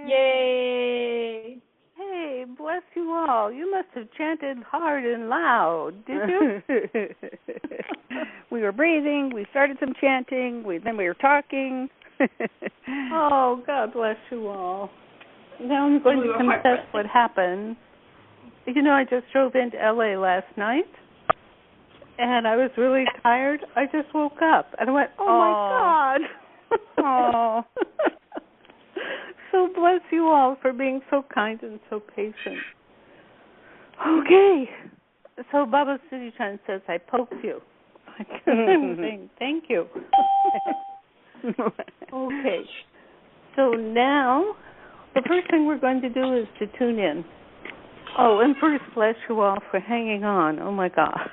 Yay! Hey, bless you all. You must have chanted hard and loud, did you? We were breathing, we started some chanting, then we were talking. Oh, God bless you all. Now I'm going to confess what happened. You know, I just drove into L.A. last night, and I was really tired. I just woke up, and I went, oh, my God. Oh. So bless you all for being so kind and so patient. Okay. So Baba Siri Chand says, I poked you. I'm saying, thank you. Okay. So now, the first thing we're going to do is to tune in. Oh, and first, bless you all for hanging on. Oh, my God.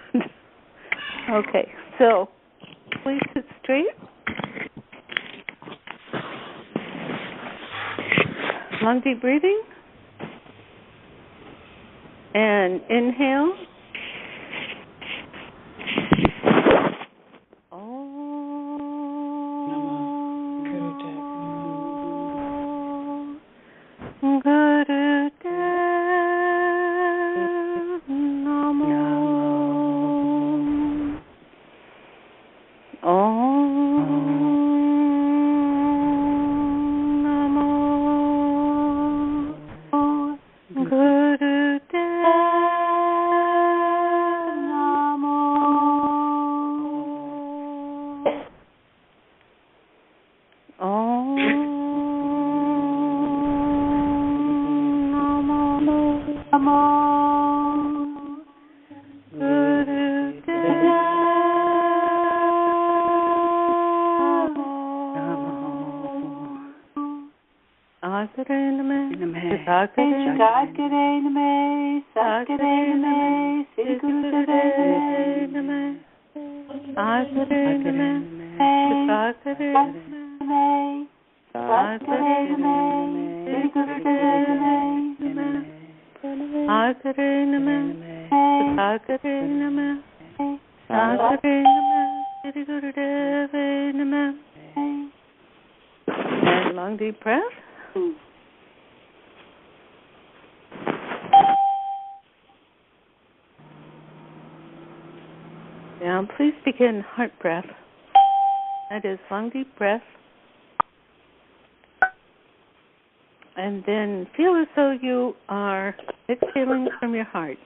Okay. So, please sit straight. Long, deep breathing. And inhale. And long deep breath. Now please begin heart breath. That is long deep breath. And then feel as though you are exhaling from your heart.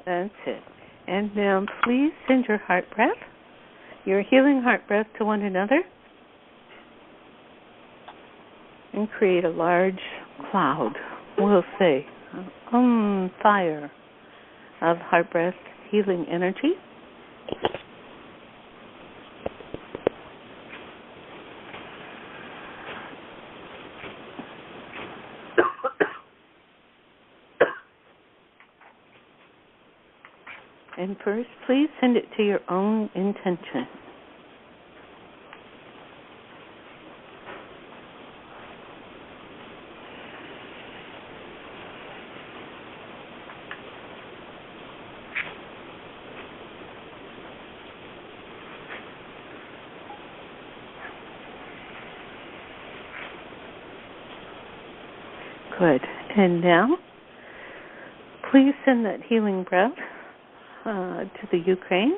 That's it. And now please send your heart breath, your healing heart breath, to one another. And create a large cloud, we'll say, fire of heart breath healing energy. And first, please send it to your own intention. Good. And now, please send that healing breath to the Ukraine.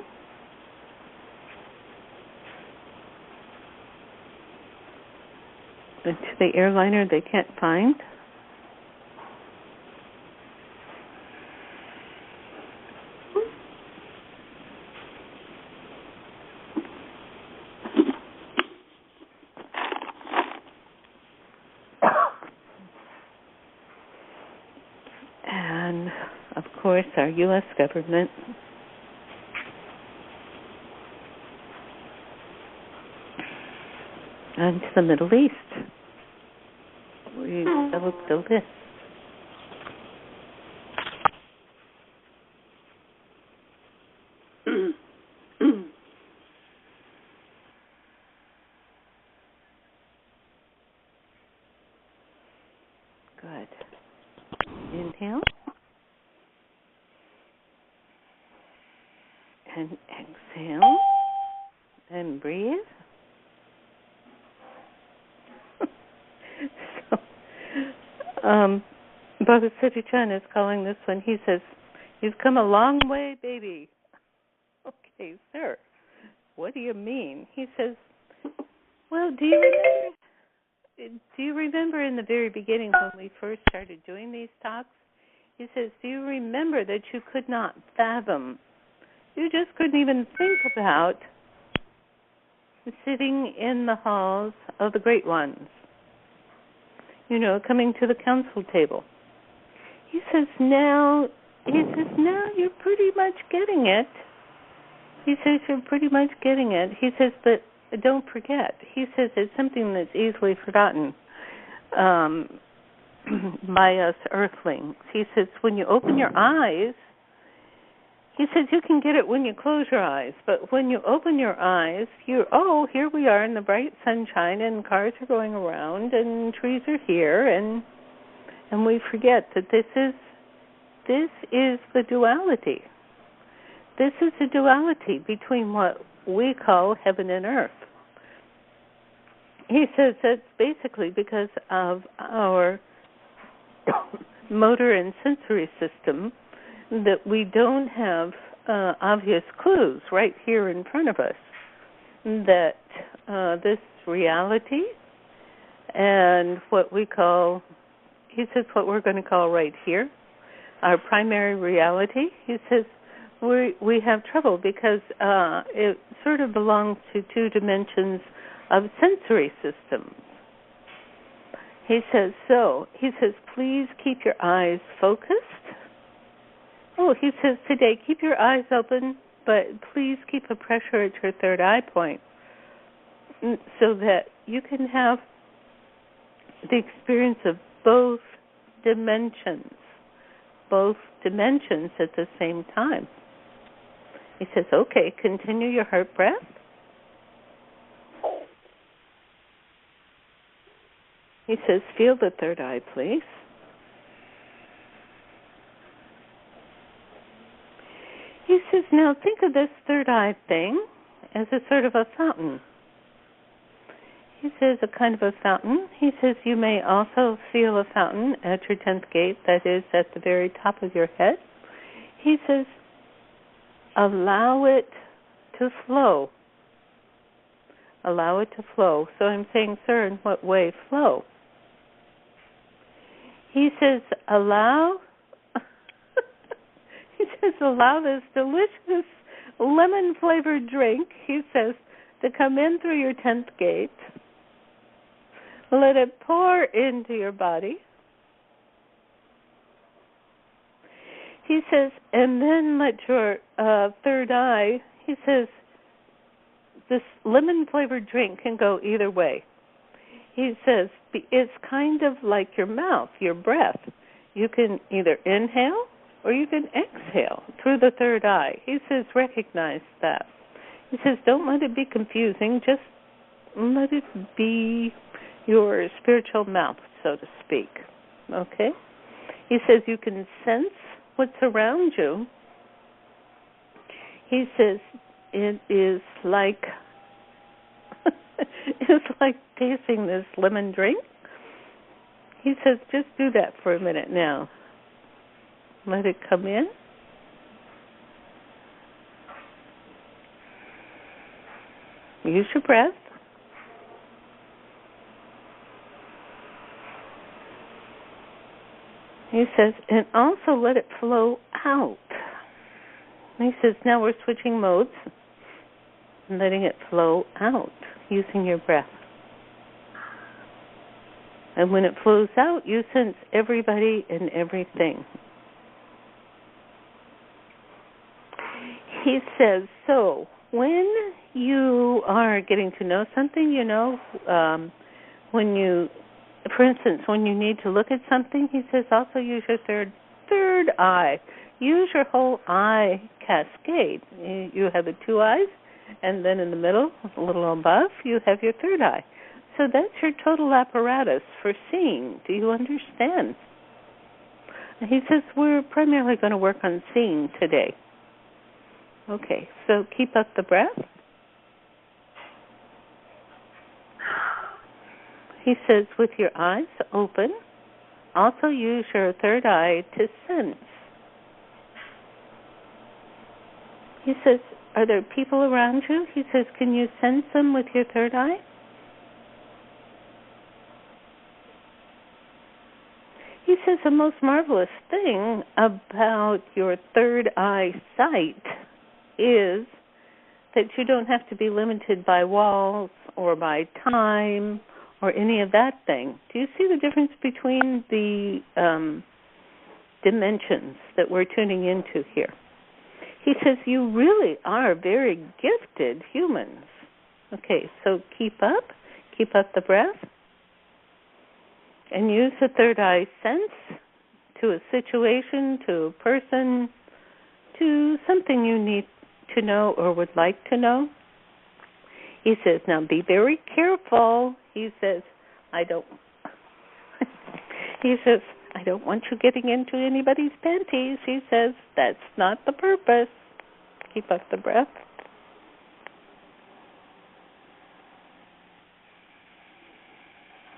And to the airliner they can't find. And, of course, our U.S. government. And to the Middle East. We developed the list. inhale. And exhale. And breathe. So, Baba Siri Chand is calling this one. He says, "You've come a long way, baby." Okay, sir. What do you mean? He says, "Well, do you remember in the very beginning when we first started doing these talks?" He says, "Do you remember that you could not fathom? You just couldn't even think about sitting in the halls of the great ones, coming to the council table." He says, now you're pretty much getting it. He says, you're pretty much getting it. He says, but don't forget. He says, it's something that's easily forgotten by us earthlings. He says, when you open your eyes, he says, you can get it when you close your eyes, but when you open your eyes, here we are in the bright sunshine, and cars are going around, and trees are here, and we forget that this is the duality. This is the duality between what we call heaven and earth. He says that's basically because of our motor and sensory system that we don't have obvious clues right here in front of us that this reality and what we call, he says, what we're going to call right here, our primary reality, he says, we have trouble because it sort of belongs to two dimensions of sensory systems. He says, please keep your eyes focused. Oh, he says today, keep your eyes open, but please keep a pressure at your third eye point so that you can have the experience of both dimensions at the same time. He says, okay, continue your heart breath. He says, feel the third eye, please. He says, now think of this third eye thing as a sort of a fountain. He says, a kind of a fountain. He says, you may also feel a fountain at your 10th gate, that is at the very top of your head. He says, allow it to flow. Allow it to flow. So I'm saying, sir, in what way flow? He says, allow this delicious lemon-flavored drink, he says, to come in through your 10th gate. Let it pour into your body. He says, and then let your third eye, he says, this lemon-flavored drink can go either way. He says, it's kind of like your mouth, your breath. You can either inhale or you can exhale through the third eye. He says, recognize that. He says, don't let it be confusing. Just let it be your spiritual mouth, so to speak. Okay? He says, you can sense what's around you. He says, it is like it's like tasting this lemon drink. He says, just do that for a minute now. Let it come in. Use your breath. He says, and also let it flow out. And he says, now we're switching modes and letting it flow out using your breath. And when it flows out, you sense everybody and everything. He says, so when you are getting to know something, when you, for instance, when you need to look at something, he says also use your third eye. Use your whole eye cascade. You have the two eyes, and then in the middle, a little above, you have your third eye. So that's your total apparatus for seeing. Do you understand? He says, we're primarily going to work on seeing today. Okay, so keep up the breath. He says, with your eyes open, also use your third eye to sense. He says, are there people around you? He says, can you sense them with your third eye? He says the most marvelous thing about your third eye sight is that you don't have to be limited by walls or by time or any of that thing. Do you see the difference between the dimensions that we're tuning into here? He says you really are very gifted humans. Okay, so keep up the breath. And use the third eye sense to a situation, to a person, to something you need to know or would like to know. He says, now be very careful. He says, I don't want you getting into anybody's panties. He says, that's not the purpose. Keep up the breath.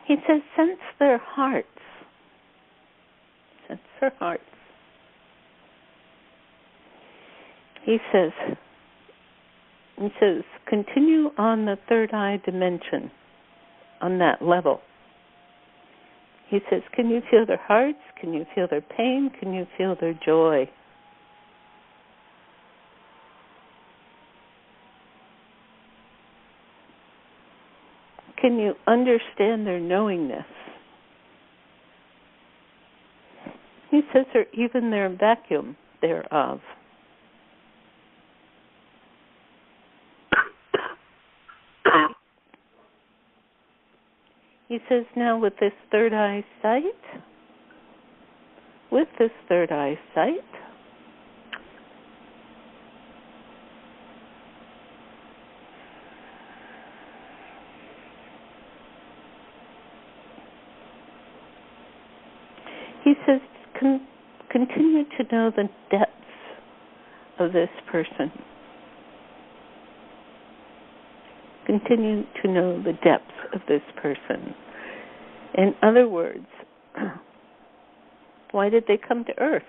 He says, sense their hearts. Sense their hearts. He says, continue on the third eye dimension, on that level. He says, can you feel their hearts? Can you feel their pain? Can you feel their joy? Can you understand their knowingness? He says, or even their vacuum thereof. He says, now with this third eye sight, he says, continue to know the depths of this person. Continue to know the depths of this person. In other words, why did they come to Earth?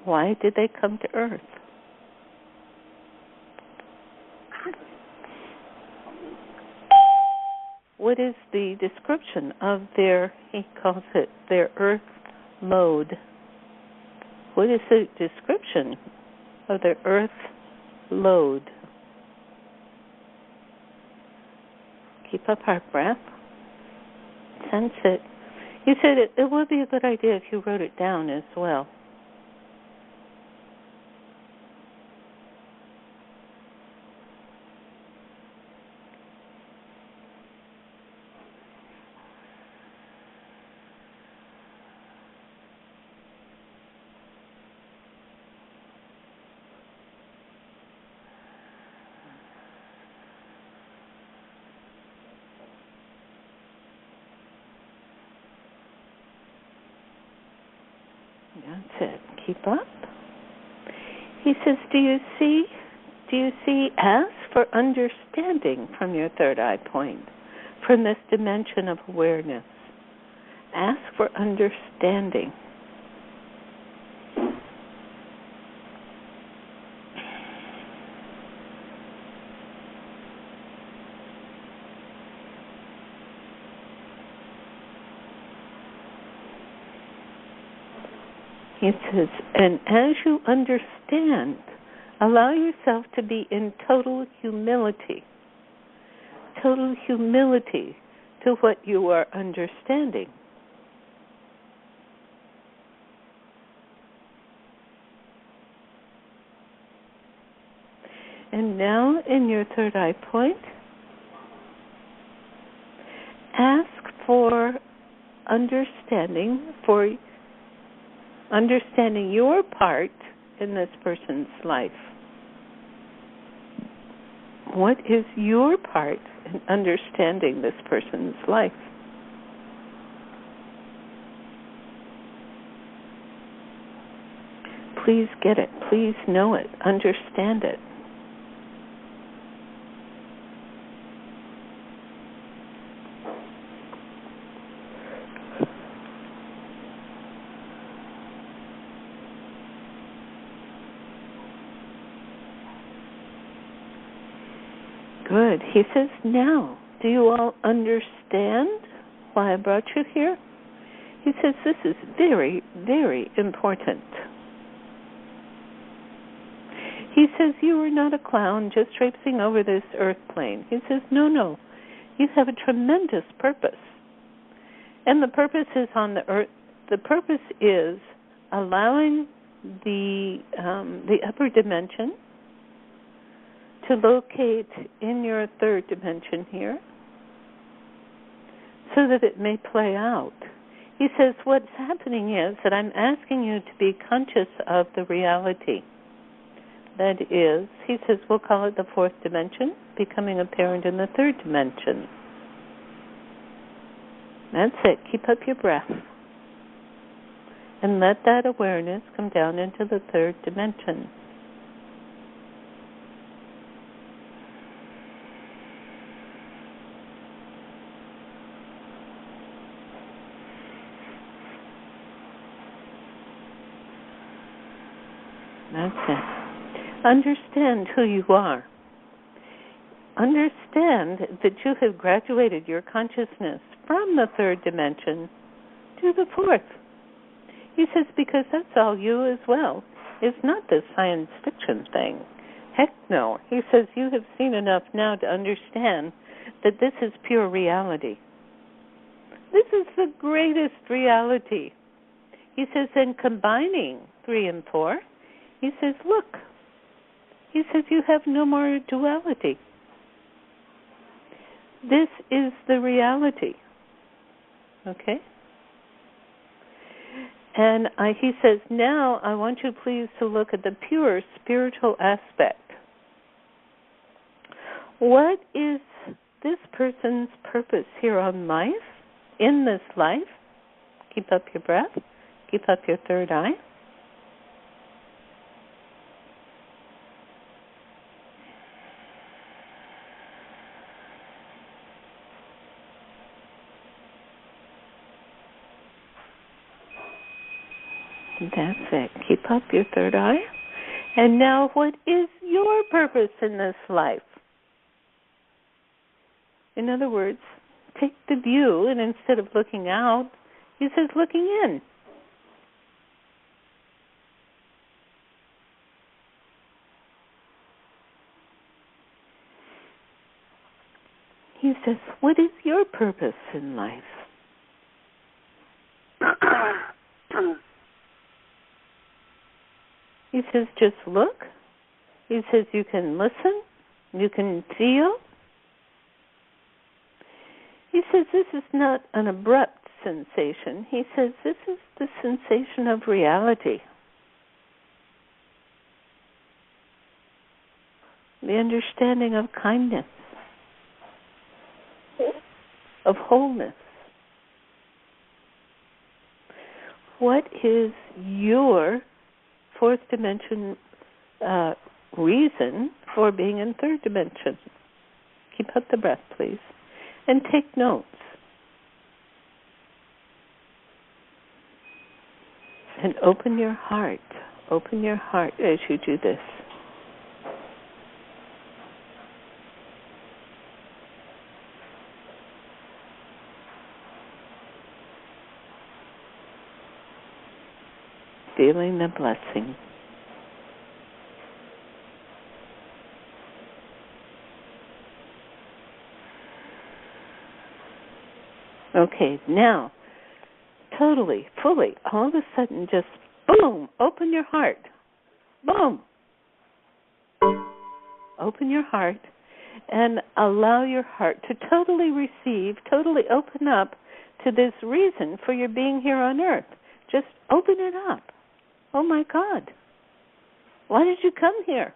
Why did they come to Earth? What is the description of their, he calls it, their Earth mode? What is the description of their Earth load? Keep up our breath. Sense it. You said it would be a good idea if you wrote it down as well. That's it. Keep up. He says, do you see, ask for understanding from your third eye point, from this dimension of awareness. Ask for understanding. He says, and as you understand, allow yourself to be in total humility to what you are understanding. And now in your third eye point, ask for understanding your part in this person's life. What is your part in understanding this person's life? Please get it. Please know it. Understand it. Good. He says, now, do you all understand why I brought you here? He says, this is very, very important. He says, you are not a clown just traipsing over this earth plane. He says, no. You have a tremendous purpose. And the purpose is on the earth. The purpose is allowing the upper dimension to locate in your third dimension here so that it may play out. He says what's happening is that I'm asking you to be conscious of the reality. That is, he says, we'll call it the fourth dimension, becoming apparent in the third dimension. That's it. Keep up your breath. And let that awareness come down into the third dimension. That's it. Understand who you are. Understand that you have graduated your consciousness from the third dimension to the fourth. He says, because that's all you as well. It's not this science fiction thing. Heck no. He says, you have seen enough now to understand that this is pure reality. This is the greatest reality. He says, and combining 3 and 4, he says, look. He says, you have no more duality. This is the reality. Okay? And he says, now I want you please to look at the pure spiritual aspect. What is this person's purpose here on life, in this life? Keep up your breath. Keep up your third eye. That's it. Keep up your third eye. And now, what is your purpose in this life? In other words, take the view, and instead of looking out, he says looking in. He says, what is your purpose in life? He says, just look. He says, you can listen. You can feel. He says, this is not an abrupt sensation. He says, this is the sensation of reality. The understanding of kindness, of wholeness. What is your fourth dimension reason for being in third dimension? Keep up the breath, please. And take notes. And open your heart. Open your heart as you do this. Feeling the blessing. Okay, now, totally, fully, all of a sudden, just boom, open your heart. Boom. Open your heart and allow your heart to totally receive, totally open up to this reason for your being here on earth. Just open it up. Oh, my God. Why did you come here?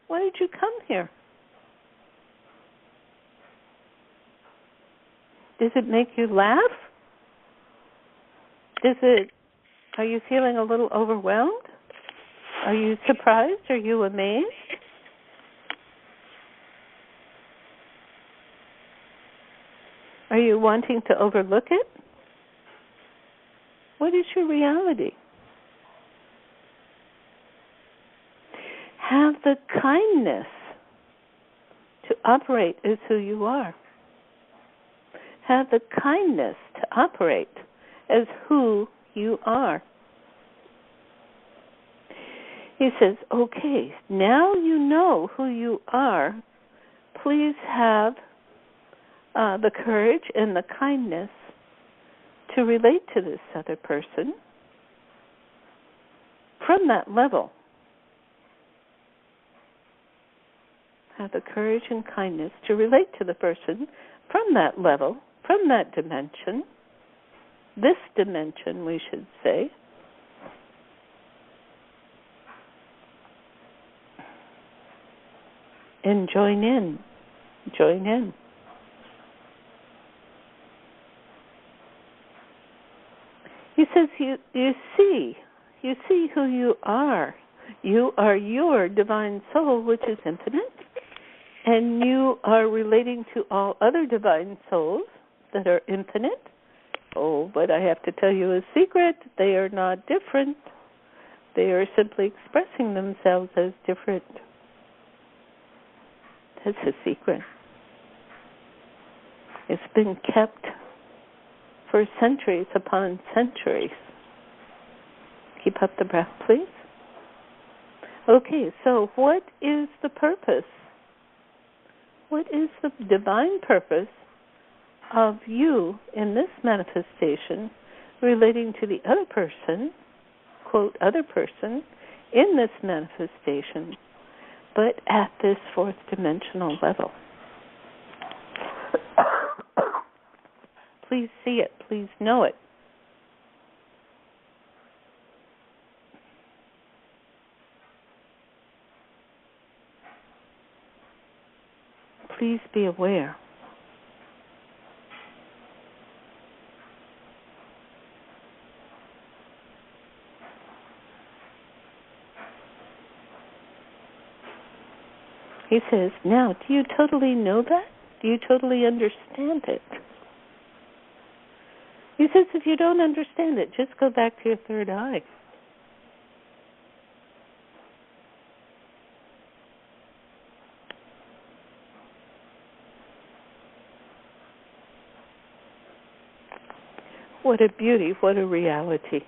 Why did you come here? Does it make you laugh? Are you feeling a little overwhelmed? Are you surprised? Are you amazed? Are you wanting to overlook it? What is your reality? Have the kindness to operate as who you are. Have the kindness to operate as who you are. He says, okay, now you know who you are. Please have the courage and the kindness to relate to this other person from that level. Have the courage and kindness to relate to the person from that level, from that dimension, this dimension, we should say. And join in. Join in. He says, you see who you are. You are your divine soul, which is infinite, and you are relating to all other divine souls that are infinite. Oh, but I have to tell you a secret. They are not different. They are simply expressing themselves as different. That's a secret. It's been kept for centuries upon centuries. Keep up the breath, please. Okay, so what is the purpose? What is the divine purpose of you in this manifestation relating to the other person, quote, other person, in this manifestation, but at this fourth dimensional level? Please see it. Please know it. Please be aware. He says, now, do you totally know that? Do you totally understand it? He says, if you don't understand it, just go back to your third eye. What a beauty, what a reality.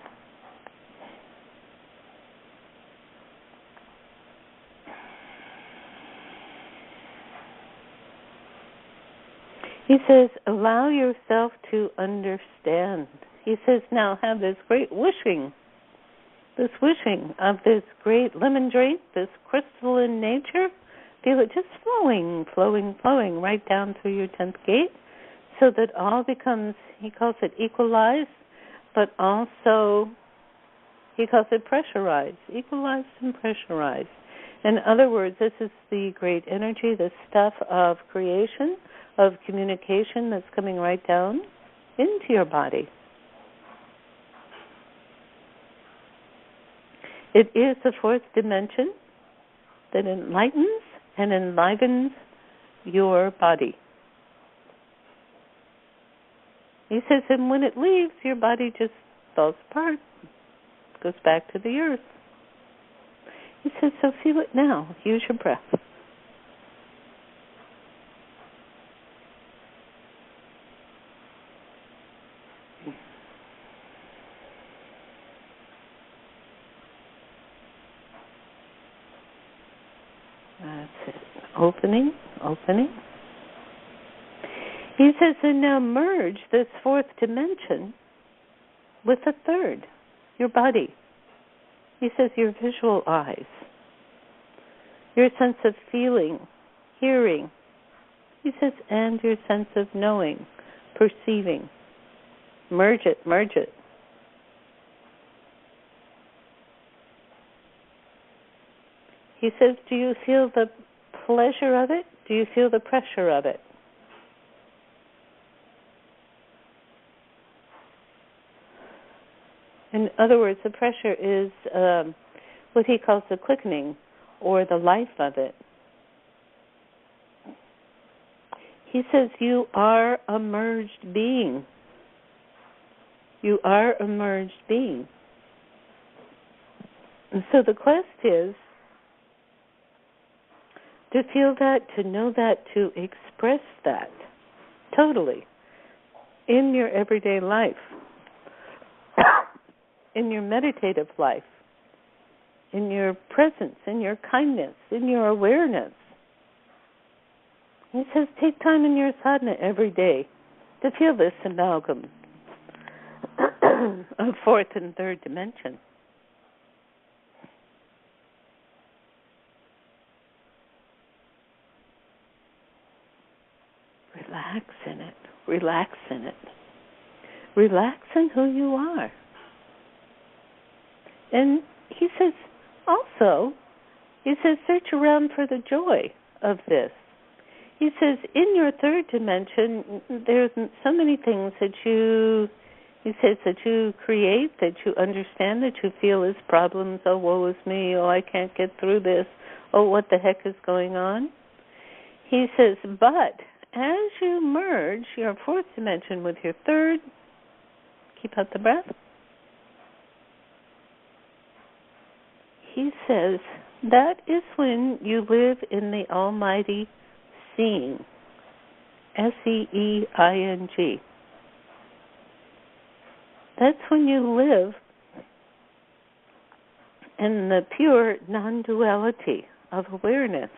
He says, allow yourself to understand. He says, now have this great wishing of this great lemon drink, this crystalline nature. Feel it just flowing, flowing, flowing right down through your 10th gate so that all becomes, he calls it equalized, but also he calls it pressurized, equalized and pressurized. In other words, this is the great energy, the stuff of creation, of communication that's coming right down into your body. It is the fourth dimension that enlightens and enlivens your body. He says, and when it leaves, your body just falls apart, goes back to the earth. He says, so feel it now. Use your breath. That's it. Opening, opening. He says, and now merge this fourth dimension with the third, your body. He says, your visual eyes, your sense of feeling, hearing. He says, and your sense of knowing, perceiving. Merge it, merge it. He says, do you feel the pleasure of it? Do you feel the pressure of it? In other words, the pressure is what he calls the quickening, or the life of it. He says you are a merged being. You are a merged being. And so the quest is to feel that, to know that, to express that totally in your everyday life, in your meditative life, in your presence, in your kindness, in your awareness. He says take time in your sadhana every day to feel this amalgam of fourth and third dimension. Relax in it. Relax in it. Relax in who you are. And he says also, search around for the joy of this. He says in your third dimension, there's so many things that you create, that you understand, that you feel as problems. Oh, woe is me. Oh, I can't get through this. Oh, what the heck is going on? He says, but as you merge your fourth dimension with your third, keep out the breath. He says, that is when you live in the Almighty Seeing, S-E-E-I-N-G. That's when you live in the pure non-duality of awareness.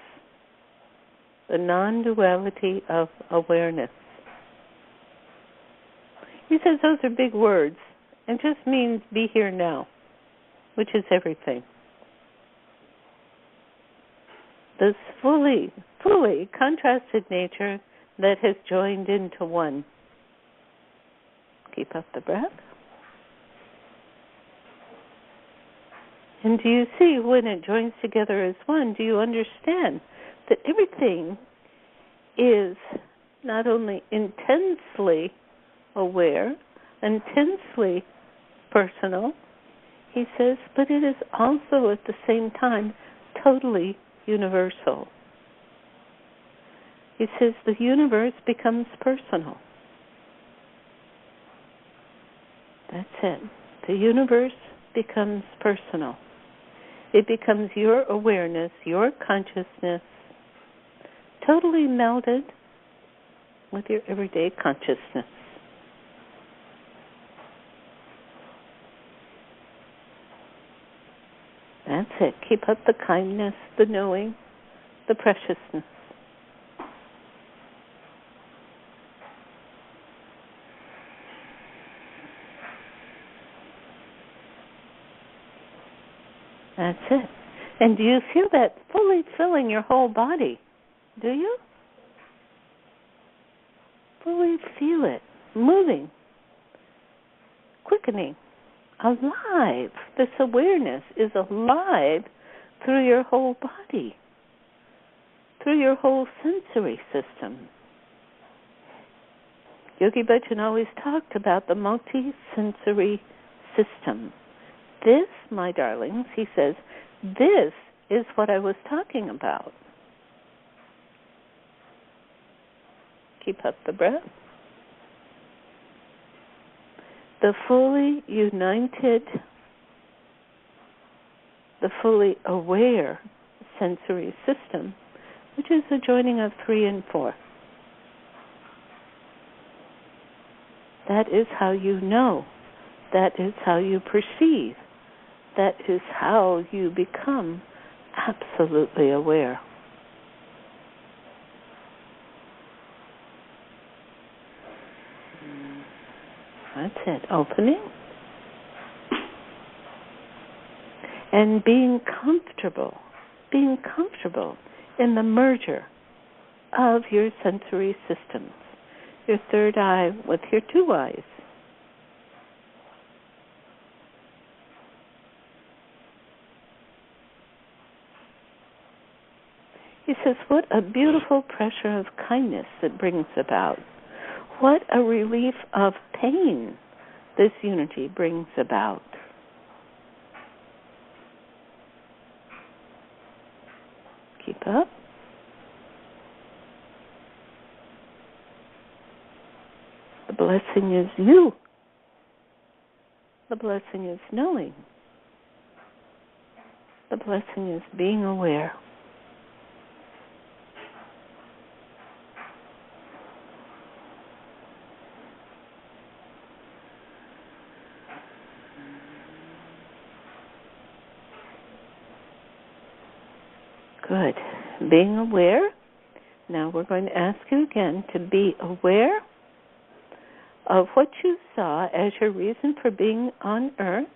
The non-duality of awareness. He says those are big words. It just means be here now, which is everything. This fully contrasted nature that has joined into one. Keep up the breath. And do you see when it joins together as one, do you understand that everything is not only intensely aware, intensely personal, he says, but it is also at the same time totally universal. He says the universe becomes personal. That's it. The universe becomes personal. It becomes your awareness, your consciousness, totally melded with your everyday consciousness. That's it. Keep up the kindness, the knowing, the preciousness. That's it. And do you feel that fully filling your whole body? Do you? Fully feel it, moving, quickening, alive. This awareness is alive through your whole body, through your whole sensory system. Yogi Bhajan always talked about the multi-sensory system. This, my darlings, he says, this is what I was talking about. Keep up the breath. The fully united, the fully aware sensory system, which is the joining of 3 and 4. That is how you know. That is how you perceive. That is how you become absolutely aware. That's it. Opening. And being comfortable in the merger of your sensory systems. Your third eye with your 2 eyes. He says, what a beautiful pressure of kindness it brings about. What a relief of pain this unity brings about. Keep up. The blessing is you. The blessing is knowing. The blessing is being aware. Good. Being aware. Now we're going to ask you again to be aware of what you saw as your reason for being on earth.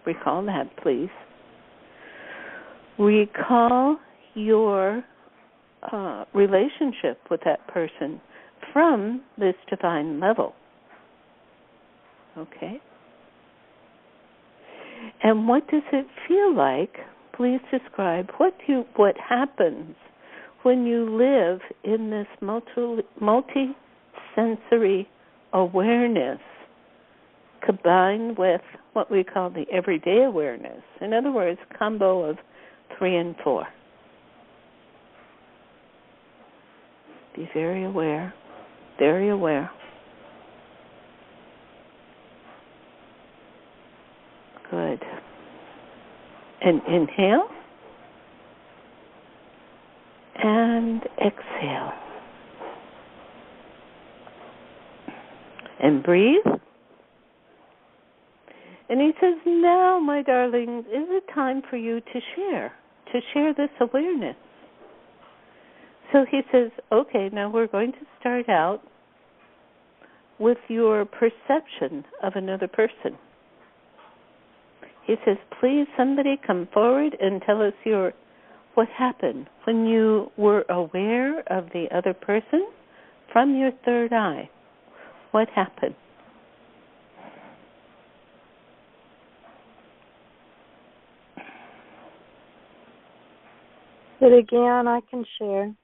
Recall that, please. Recall your relationship with that person from this divine level. Okay? And what does it feel like? Please describe what happens when you live in this multi-sensory awareness combined with what we call the everyday awareness. In other words, combo of 3 and 4. Be very aware, very aware. Good. And inhale and exhale. And breathe. And he says, now, my darling, is it time for you to share this awareness. So he says, okay, now we're going to start out with your perception of another person. He says, please, somebody come forward and tell us what happened when you were aware of the other person from your third eye. What happened? But again, I can share.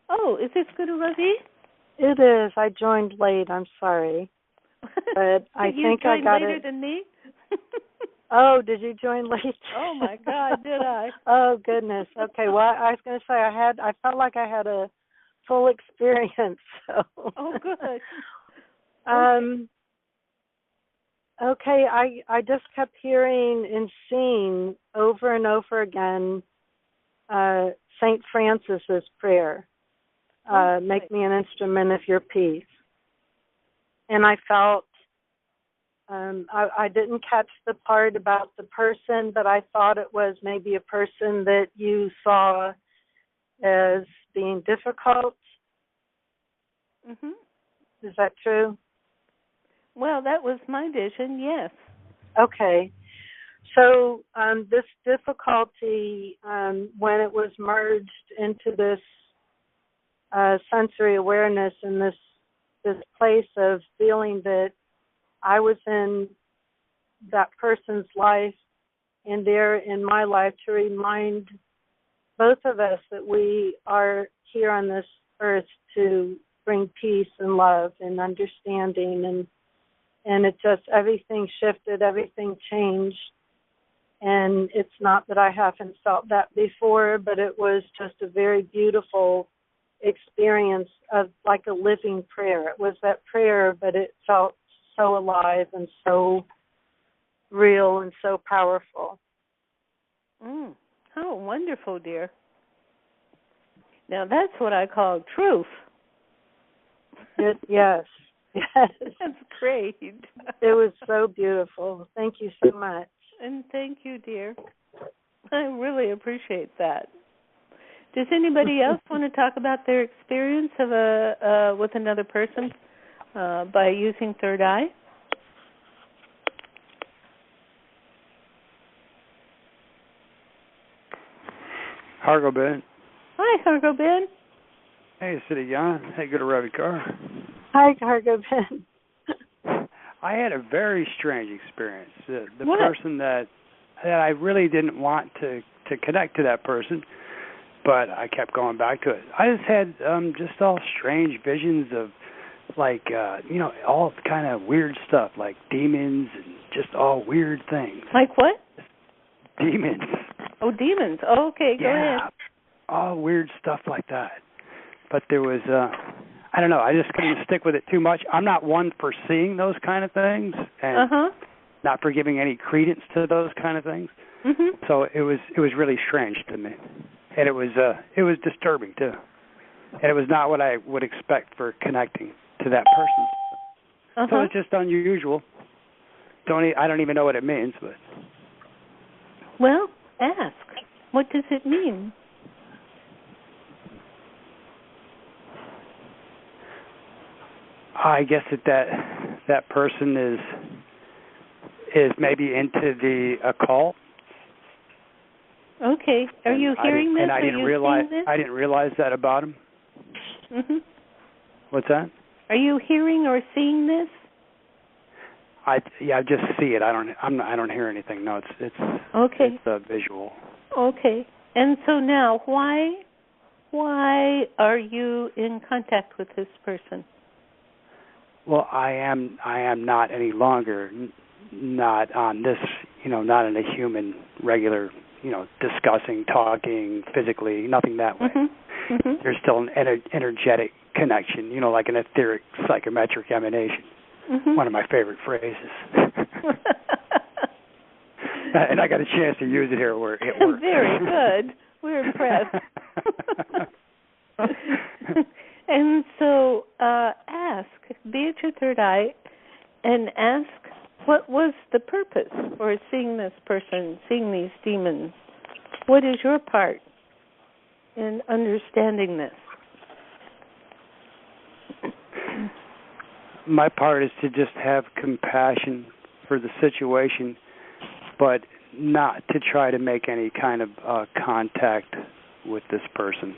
Oh, is this Guru Ravi? It is. I joined late. I'm sorry. But I think I got it. You joined later than me? Oh, did you join late? Oh my God, did I? Oh goodness. Okay. Well, I was going to say I felt like I had a full experience. So. Oh, good. Okay. I just kept hearing and seeing over and over again St. Francis's prayer. Make me an instrument of your peace. And I felt. I didn't catch the part about the person, but I thought it was maybe a person that you saw as being difficult. Mhm. Is that true? Well, that was my vision, yes. Okay. So this difficulty, when it was merged into this sensory awareness and this place of feeling that I was in that person's life and they're in my life to remind both of us that we are here on this earth to bring peace and love and understanding, and it just, everything shifted, everything changed. And it's not that I haven't felt that before, but it was just a very beautiful experience of like a living prayer. It was that prayer, but it felt so alive and so real and so powerful. How wonderful, dear. Now that's what I call truth. Yes. That's great. It was so beautiful. Thank you so much. And thank you, dear. I really appreciate that. Does anybody else want to talk about their experience of with another person by using third eye? Hargo Ben. Hi, Hargo Ben. Hey, Siri Gian. Hey, good to Ravi Kaur. Hi, Hargo Ben. I had a very strange experience. The person that I really didn't want to connect to that person, but I kept going back to it. I just had just all strange visions of like, all kind of weird stuff, like demons and just all weird things. Like what? Demons. Oh, demons. Oh, okay, go ahead. all weird stuff like that. But there was, I don't know, I just couldn't stick with it too much. I'm not one for seeing those kind of things and not for giving any credence to those kind of things. Mm-hmm. So it was really strange to me, and it was disturbing too, and it was not what I would expect for connecting to that person. So it's just unusual. I don't even know what it means, but. Well, ask. What does it mean? I guess that person is maybe into the occult. Okay. Are you hearing this? And I didn't realize this? I didn't realize that about him. Mhm. What's that? Are you hearing or seeing this? I just see it. I don't hear anything. No, it's okay. It's a visual. Okay. And so now, why are you in contact with this person? Well, I am not any longer. Not on this, not in a human regular, discussing, talking, physically, nothing that way. Mm-hmm. Mm-hmm. There's still an energetic connection, like an etheric psychometric emanation. Mm-hmm. One of my favorite phrases. And I got a chance to use it here where it works. Very good. We're impressed. And so ask, be at your third eye, and ask, what was the purpose for seeing this person, seeing these demons? What is your part in understanding this? My part is to just have compassion for the situation, but not to try to make any kind of contact with this person.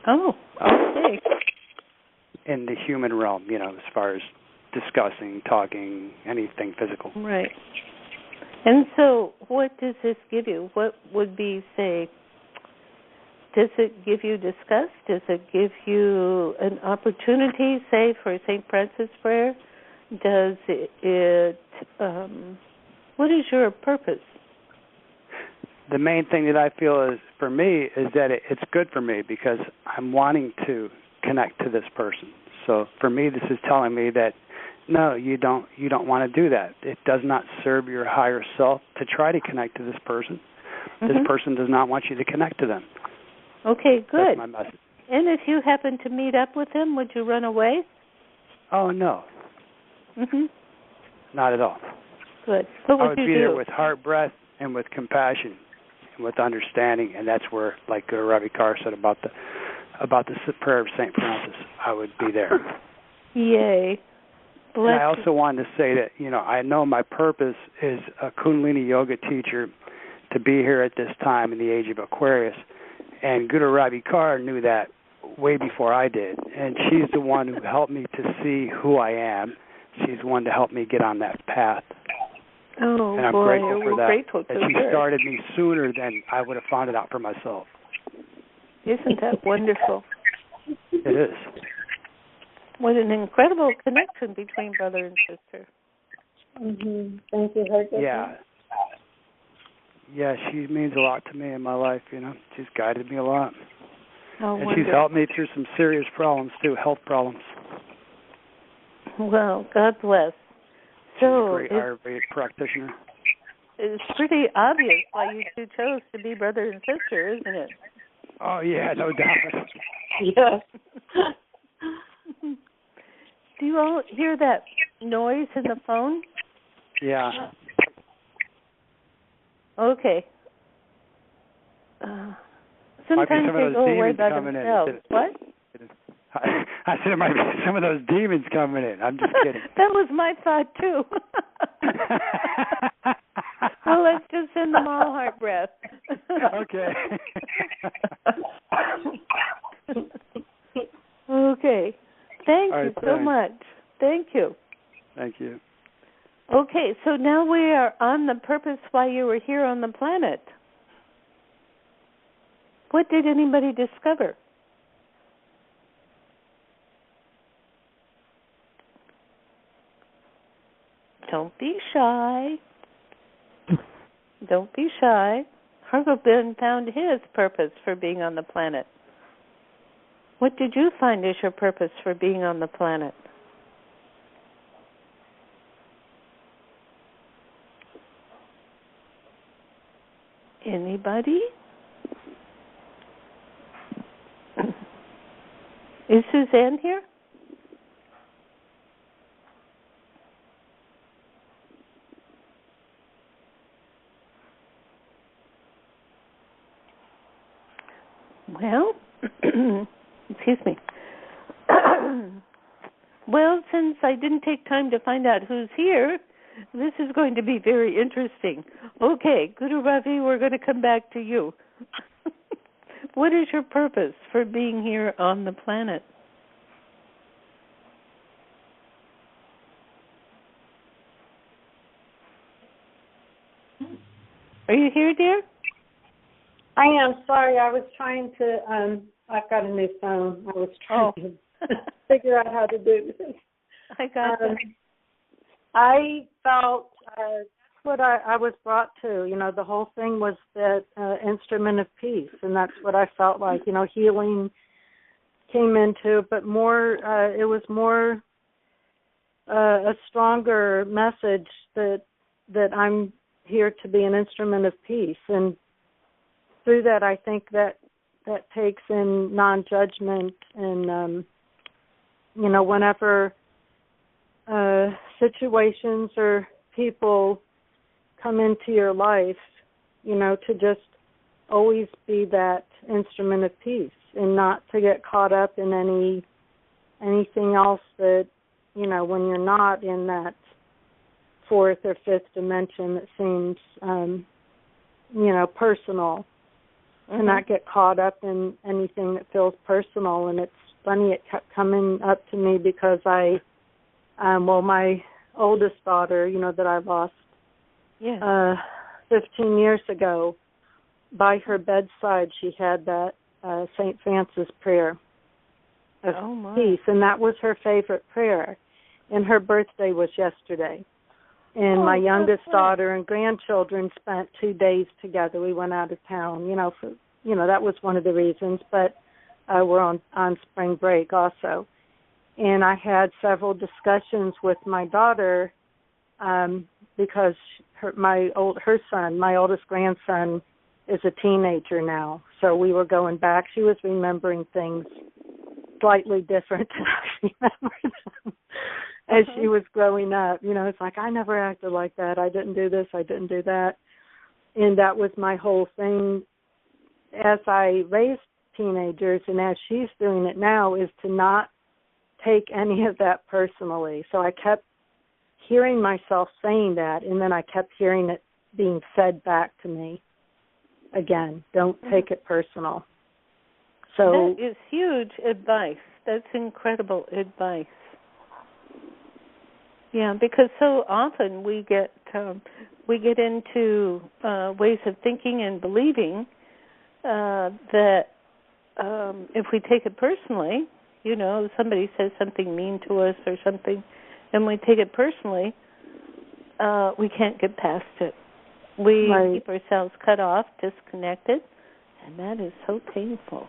Oh, okay. In the human realm, as far as discussing, talking, anything physical. Right. And so what does this give you? What would be, say, does it give you disgust? Does it give you an opportunity, say, for St. Francis prayer? Does it what is your purpose? The main thing that I feel is, for me, is that it's good for me because I'm wanting to connect to this person. So for me, this is telling me that, no, you don't want to do that. It does not serve your higher self to try to connect to this person. Mm-hmm. This person does not want you to connect to them. Okay, good. That's my message. And if you happen to meet up with him, would you run away? Oh, no. Mm-hmm. Not at all. Good. What would I would you be do? there with heart, breath, and with compassion, and with understanding, and that's where, like Ravi Kaur said about the prayer of St. Francis, I would be there. Yay. And I also wanted to say that, I know my purpose is a Kundalini yoga teacher to be here at this time in the age of Aquarius. And Guru Ravi Kaur knew that way before I did. And she's the one who helped me to see who I am. She's the one to help me get on that path. Oh, and I'm boy, grateful for that. Grateful to and she her. started me sooner than I would have found it out for myself. Isn't that wonderful? It is. What an incredible connection between brother and sister. Mm-hmm. Thank you, Hercules. Yeah. Yeah, she means a lot to me in my life, She's guided me a lot. Oh, and wonderful. she's helped me through some serious problems, too, health problems. Well, God bless. She's a great Ayurvedic practitioner. It's pretty obvious why you two chose to be brother and sister, isn't it? Oh, yeah, no doubt. Yes. Do you all hear that noise in the phone? Yeah. Okay. Sometimes they go away by themselves. What? I said it might be some of those demons coming in. I'm just kidding. That was my thought, too. Well, let's just send them all heart breath. Okay. Okay. Thank you so much. Thank you. Thank you. Okay, so now we are on the purpose why you were here on the planet. What did anybody discover? Don't be shy. Don't be shy. Hargobind found his purpose for being on the planet. What did you find is your purpose for being on the planet? Anybody? Is Suzanne here? Well, excuse me. Well, since I didn't take time to find out who's here, this is going to be very interesting. Okay, Guru Ravi, we're going to come back to you. What is your purpose for being here on the planet? Are you here, dear? I am. Sorry, I was trying to, I've got a new phone. I was trying to figure out how to do this. I got it. I felt that's what I was brought to. You know, the whole thing was that instrument of peace, and that's what I felt like. You know, healing came into, but more, it was more a stronger message that I'm here to be an instrument of peace, and through that, I think that takes in non-judgment, and you know, whenever situations or people come into your life, you know, to just always be that instrument of peace and not to get caught up in anything else that, you know, when you're not in that fourth or fifth dimension that seems, you know, personal, to not get caught up in anything that feels personal. And it's funny, it kept coming up to me because my oldest daughter, you know, that I lost 15 years ago, by her bedside she had that St. Francis prayer of peace, and that was her favorite prayer. And her birthday was yesterday. And my youngest daughter and grandchildren spent 2 days together. We went out of town, you know, that was one of the reasons, but we're on spring break also. And I had several discussions with my daughter because my oldest grandson is a teenager now. So we were going back. She was remembering things slightly different than I remember them as she was growing up. You know, it's like, I never acted like that. I didn't do this. I didn't do that. And that was my whole thing as I raised teenagers, and as she's doing it now, is to not take any of that personally. So I kept hearing myself saying that, and then I kept hearing it being said back to me again. Don't take it personal. So that is huge advice. That's incredible advice. Yeah, because so often we get into ways of thinking and believing that if we take it personally, you know, somebody says something mean to us or something, and we take it personally, we can't get past it. We keep ourselves cut off, disconnected, and that is so painful.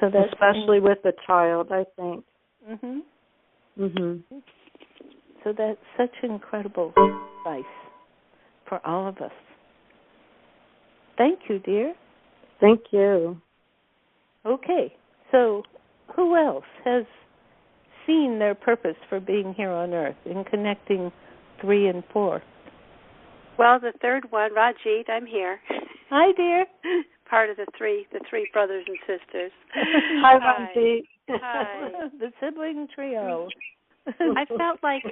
So that's especially with a child, I think. So that's such incredible advice for all of us. Thank you, dear. Thank you. Okay, so who else has seen their purpose for being here on Earth in connecting 3 and 4? Well, the third one, Rajit, I'm here. Hi, dear. Part of the three brothers and sisters. Hi, Rajit. Hi. The sibling trio. I felt like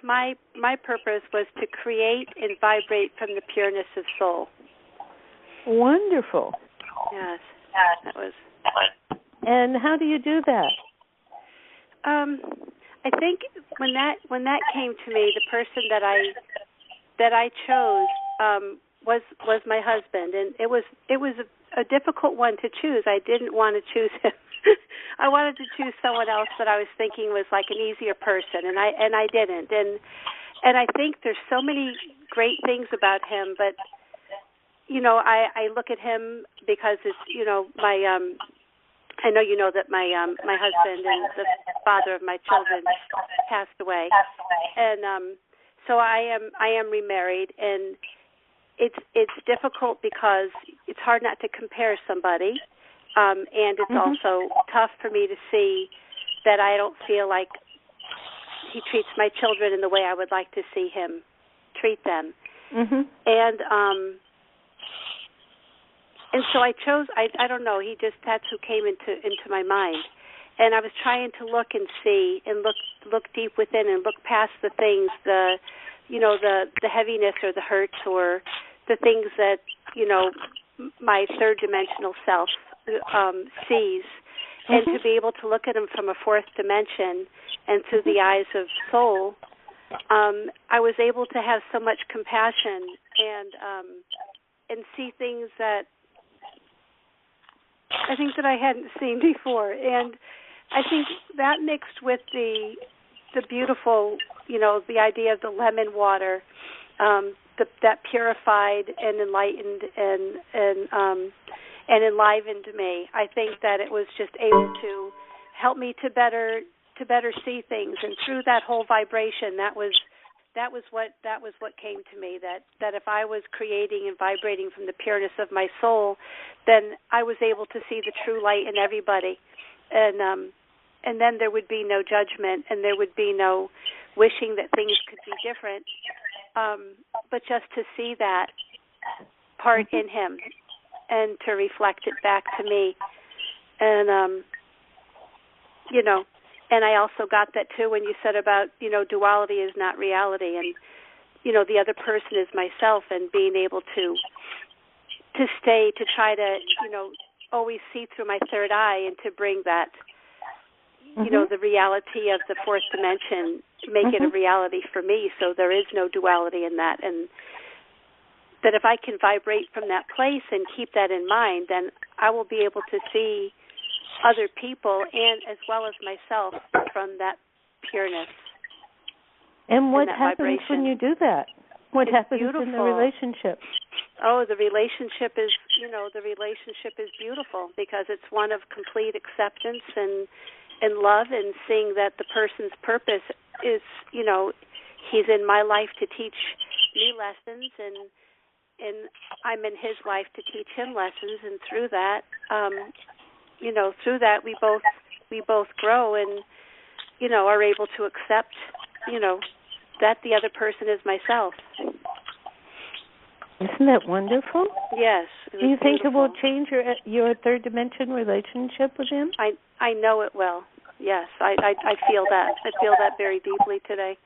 my purpose was to create and vibrate from the pureness of soul. Wonderful. Yes, that was. And how do you do that? I think when that came to me, the person that I chose was my husband, and it was a difficult one to choose. I didn't want to choose him. I wanted to choose someone else that I was thinking was like an easier person, and I didn't. And I think there's so many great things about him, but I look at him because it's, my I know you know that my husband and the father of my children passed away, and so I am remarried, and it's difficult because it's hard not to compare somebody, and it's also tough for me to see that I don't feel like he treats my children in the way I would like to see him treat them, and so I chose. I don't know. That's who came into my mind, and I was trying to look and see and look deep within and look past the things, the heaviness or the hurts or the things that my third dimensional self sees, and to be able to look at them from a fourth dimension and through the eyes of soul. I was able to have so much compassion and see things that I think that I hadn't seen before, and I think that mixed with the beautiful, the idea of the lemon water, that purified and enlightened and enlivened me. I think that it was just able to help me to better see things, and through that whole vibration, that was what came to me, that if I was creating and vibrating from the pureness of my soul, then I was able to see the true light in everybody, and then there would be no judgment, and there would be no wishing that things could be different, but just to see that part in him and to reflect it back to me, and and I also got that too when you said about, duality is not reality, and, the other person is myself, and being able to try to, always see through my third eye and to bring that, the reality of the fourth dimension, make it a reality for me, so there is no duality in that, and that if I can vibrate from that place and keep that in mind, then I will be able to see other people and as well as myself from that pureness. And what happens when you do that? What happens in the relationship? Oh, the relationship is, beautiful because it's one of complete acceptance and love, and seeing that the person's purpose is, he's in my life to teach me lessons, and I'm in his life to teach him lessons, and through that, through that we both grow and, are able to accept, that the other person is myself. Isn't that wonderful? Yes. Do you think it will change your third dimension relationship with him? I know it will. Yes, I feel that. I feel that very deeply today.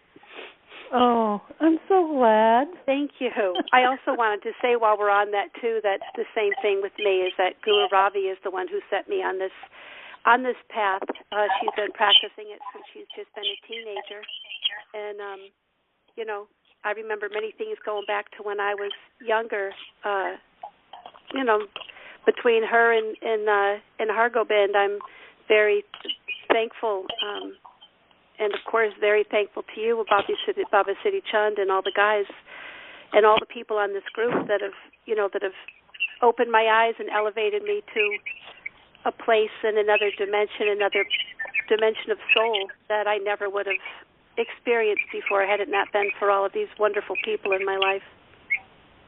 Oh, I'm so glad. Thank you. I also wanted to say while we're on that too, that the same thing with me is that Guru Ravi is the one who set me on this path. She's been practicing it since she's just been a teenager, and I remember many things going back to when I was younger. Between her and Hargobind, I'm very thankful. And, of course, very thankful to you, Baba Siri Chand, and all the guys and all the people on this group that have opened my eyes and elevated me to a place in another dimension of soul that I never would have experienced before had it not been for all of these wonderful people in my life.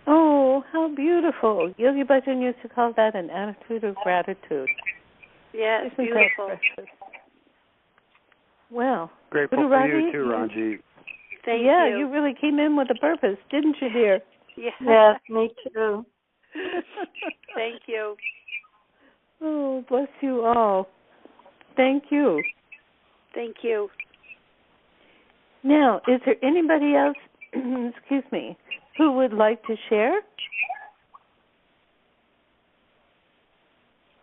Oh, how beautiful. Yogi Bhajan used to call that an attitude of gratitude. Yeah, it's beautiful. Well, grateful for you too, Ranjit. Thank you. Yeah, you really came in with a purpose, didn't you, dear? Yes, me too. Thank you. Oh, bless you all. Thank you. Thank you. Now, is there anybody else, excuse me, who would like to share?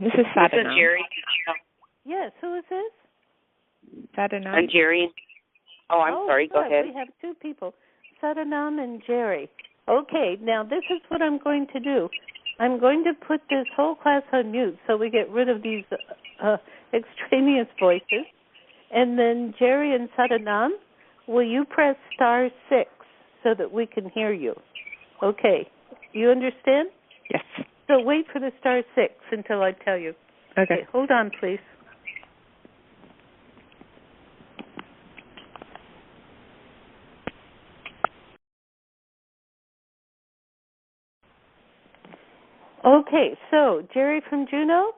This is Sadhana. This is Jerry. Yes, who is this? Sadhana. And Jerry. Oh, I'm sorry. Good. Go ahead. We have two people, Sadhanam and Jerry. Okay, now this is what I'm going to do. I'm going to put this whole class on mute so we get rid of these extraneous voices. And then Jerry and Sadhanam, will you press *6 so that we can hear you? Okay. You understand? Yes. So wait for the *6 until I tell you. Okay. Hold on, please. Okay, so Jerry from Juneau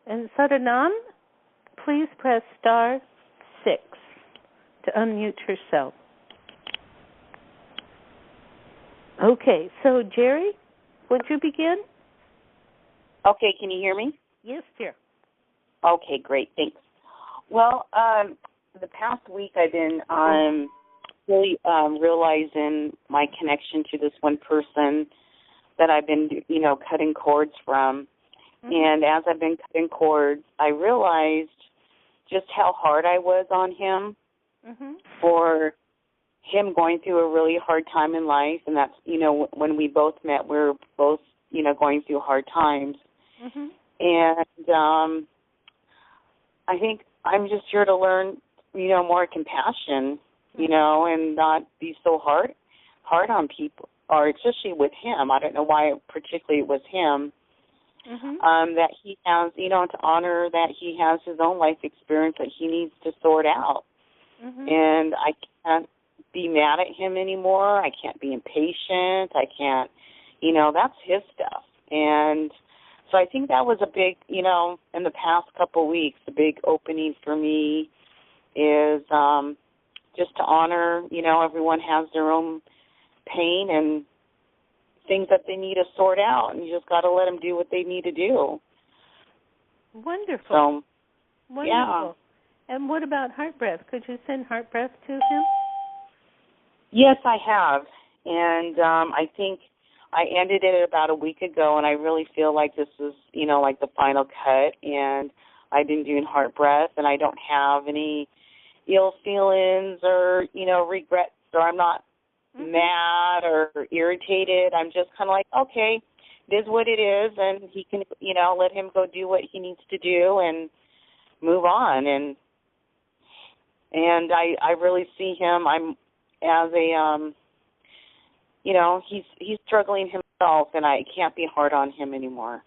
and Sadanam, please press *6 to unmute yourself. Okay, so Jerry, would you begin? Okay, can you hear me? Yes, dear. Okay, great, thanks. Well, the past week I've been really realizing my connection to this one person that I've been, cutting cords from. Mm-hmm. And as I've been cutting cords, I realized just how hard I was on him for him going through a really hard time in life. And that's, when we both met, we were both, going through hard times. Mm-hmm. And I think I'm just here to learn, more compassion, and not be so hard on people, or especially with him. I don't know why particularly it was him. Mm-hmm. That he has, to honor that he has his own life experience that he needs to sort out. Mm-hmm. And I can't be mad at him anymore. I can't be impatient. I can't, that's his stuff. And so I think that was a big, in the past couple of weeks, the big opening for me is just to honor, everyone has their own pain and things that they need to sort out, and you just got to let them do what they need to do. Wonderful. So, wonderful. Yeah. And what about heart breath? Could you send heart breath to him? Yes, I have. And I think I ended it about a week ago, and I really feel like this is, like the final cut. And I've been doing heart breath, and I don't have any ill feelings or, regrets, or I'm not mad or irritated. I'm just kind of like, okay, it is what it is, and he can, let him go do what he needs to do and move on. And I really see him. I'm as a he's struggling himself, and I can't be hard on him anymore.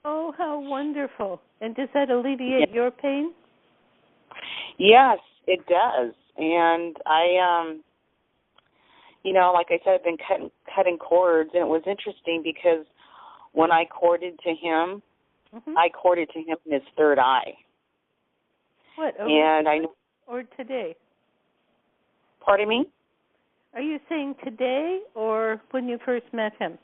Oh, how wonderful! And does that alleviate your pain? Yes, it does. And I like I said, I've been cutting cords, and it was interesting because when I corded to him, I corded to him in his third eye. What? And or today? Pardon me? Are you saying today or when you first met him?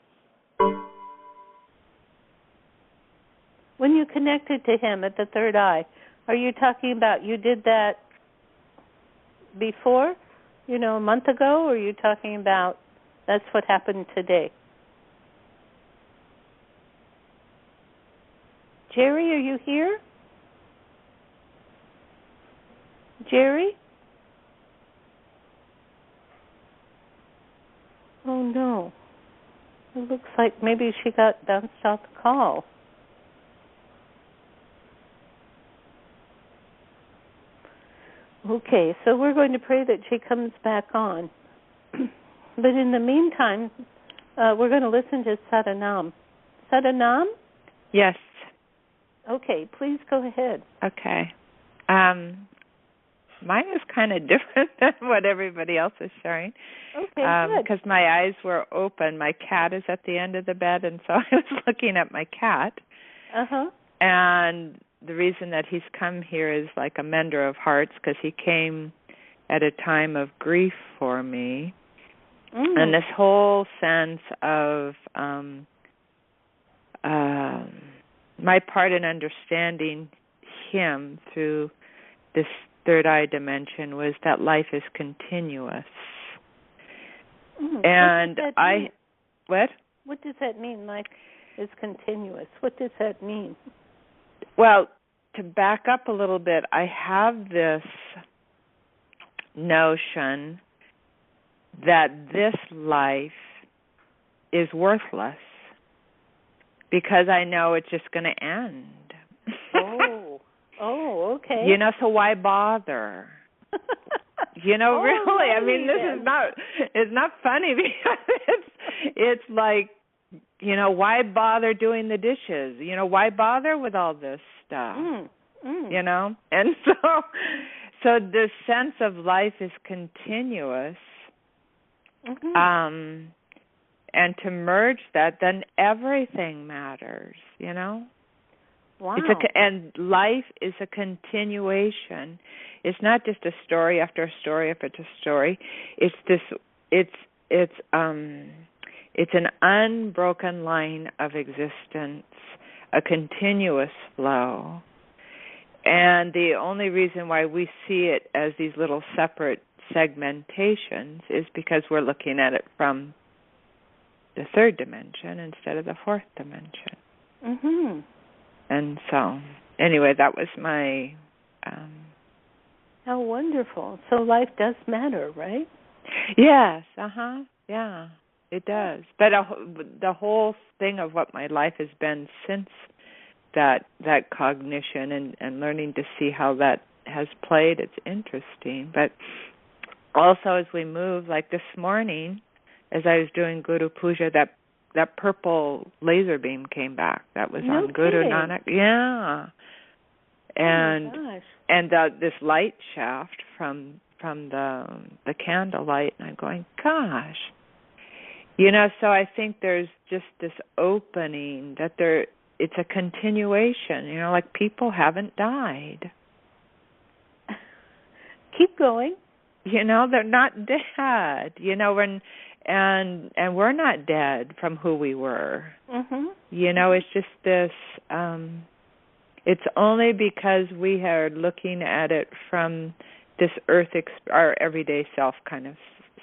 When you connected to him at the third eye, are you talking about you did that before, a month ago, or are you talking about that's what happened today? Jerry, are you here? Jerry? Oh, no. It looks like maybe she got bounced off the call. Okay, so we're going to pray that she comes back on. But in the meantime, we're going to listen to Sadanam. Sadanam? Yes. Okay, please go ahead. Okay. Mine is kind of different than what everybody else is sharing. Okay, good. Because my eyes were open. My cat is at the end of the bed, and so I was looking at my cat. Uh-huh. And the reason that he's come here is like a mender of hearts, because he came at a time of grief for me. And this whole sense of my part in understanding him through this third eye dimension was that life is continuous. And what? What does that mean, life is continuous? What does that mean? Well, to back up a little bit, I have this notion that this life is worthless because I know it's just going to end. Oh, okay. So why bother? Really, I mean, it's not funny because it's like why bother doing the dishes? Why bother with all this stuff? And so the sense of life is continuous. And to merge that, then everything matters, Wow. And life is a continuation. It's not just a story after a story after a story. It's an unbroken line of existence, a continuous flow. And the only reason why we see it as these little separate segmentations is because we're looking at it from the third dimension instead of the fourth dimension. And so, anyway, that was my... How wonderful. So life does matter, right? Yes, yeah, it does. But the whole thing of what my life has been since that cognition and learning to see how that has played, it's interesting. But also as we move, like this morning, as I was doing Guru Puja, that purple laser beam came back. That was on Guru Nanak. Yeah. And this light shaft from the candlelight, and I'm going, gosh. So I think there's just this opening that it's a continuation, like people haven't died. Keep going. They're not dead, and we're not dead from who we were. It's just this, it's only because we are looking at it from this our everyday self kind of,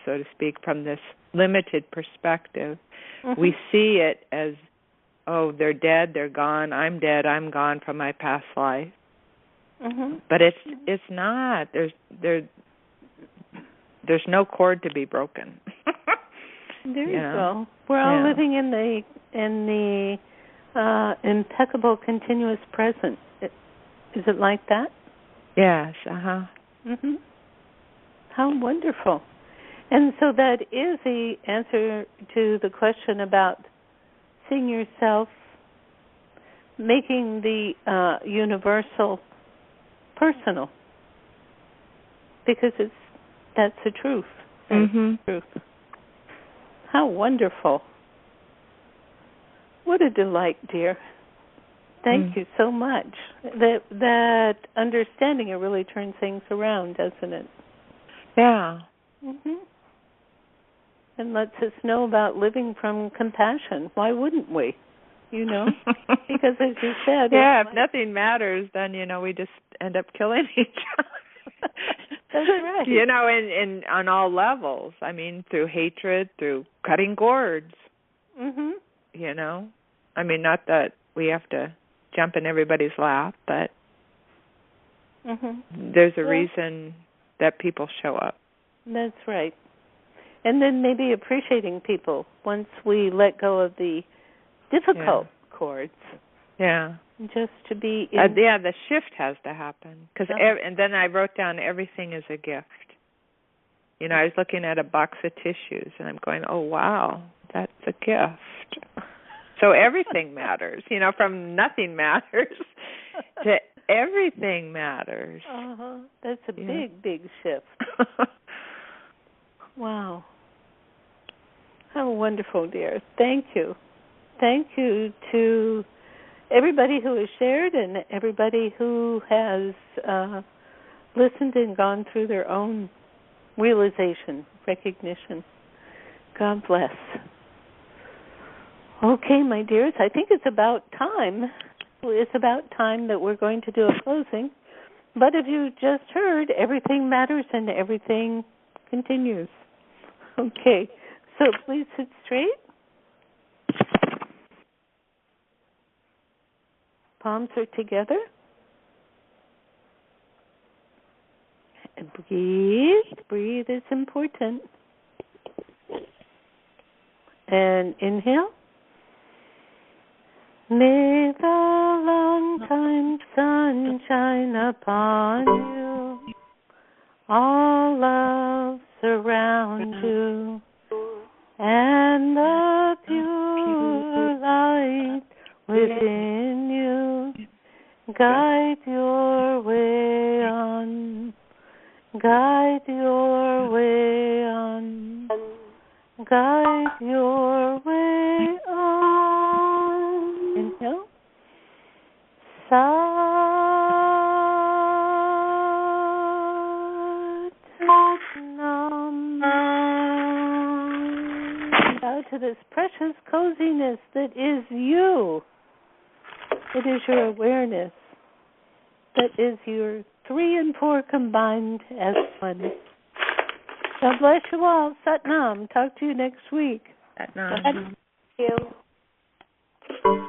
so to speak, from this limited perspective. We see it as, oh, they're dead, they're gone, I'm dead, I'm gone from my past life. But it's not. There's no cord to be broken. There you go. We're all living in the impeccable, continuous present. Is it like that? Yes. How wonderful. And so that is the answer to the question about seeing yourself, making the universal personal, because that's the truth. That's the truth. How wonderful. What a delight, dear. Thank you so much. That understanding, it really turns things around, doesn't it? Yeah. And lets us know about living from compassion. Why wouldn't we? Because as you said... Yeah, if nothing matters, then, we just end up killing each other. That's right. In on all levels. I mean, through hatred, through cutting cords. I mean, not that we have to jump in everybody's lap, but there's a reason that people show up. That's right. And then maybe appreciating people once we let go of the difficult cords. Yeah. Just to be... the shift has to happen. And then I wrote down everything is a gift. I was looking at a box of tissues, and I'm going, oh, wow, that's a gift. So everything matters, from nothing matters to everything matters. That's a big, big shift. Wow. How wonderful, dear. Thank you. Thank you to everybody who has shared and everybody who has listened and gone through their own realization, recognition. God bless. Okay, my dears, I think it's about time. It's about time that we're going to do a closing. But if you just heard, everything matters and everything continues. Okay, so please sit straight. Palms are together. And breathe. Breathe is important. And inhale. May the long time sun shine upon you. All love surround you. And the pure Guide your way on. Guide your way on. Guide your way on. Inhale. Satnam. Now to this precious coziness that is you. It is your awareness. That is your 3 and 4 combined as one. God bless you all. Satnam. Talk to you next week. Satnam. Thank you.